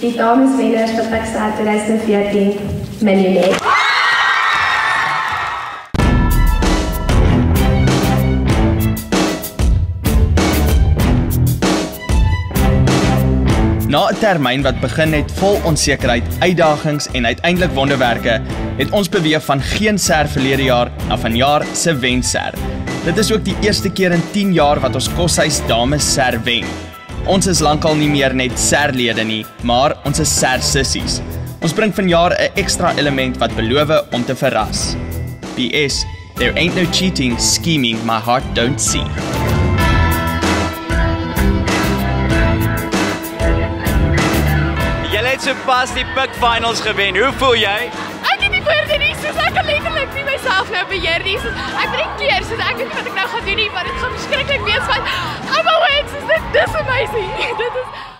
Die dameswenners wat ek sê 2014 miljonair. Na 'n termyn wat begin het vol onsekerheid, uitdagings en uiteindelik wonderwerke, het ons beweeg van geen ser verlede jaar na vanjaar se wenser. Dit is ook die eerste keer in 10 jaar wat ons Koshuis Dames Ser wen. Ons is lankal nie meer net serlede nie, maar ons is sersissies. Ons bring vanjaar 'n ekstra element wat beloof om te verras. PS, there ain't no cheating, scheming my heart don't see. Jy het sopas die Pik Finals gewen. Hoe voel jy? Ek het nie woorde nie, soos ek kan letterlik nie myself nou beheer nie. Ek weet nie keer, soos ek weet nie wat ek nou gaan doen nie, maar dit gaan verskriklik wees want I'm awake, soos dit is amazing. Dit is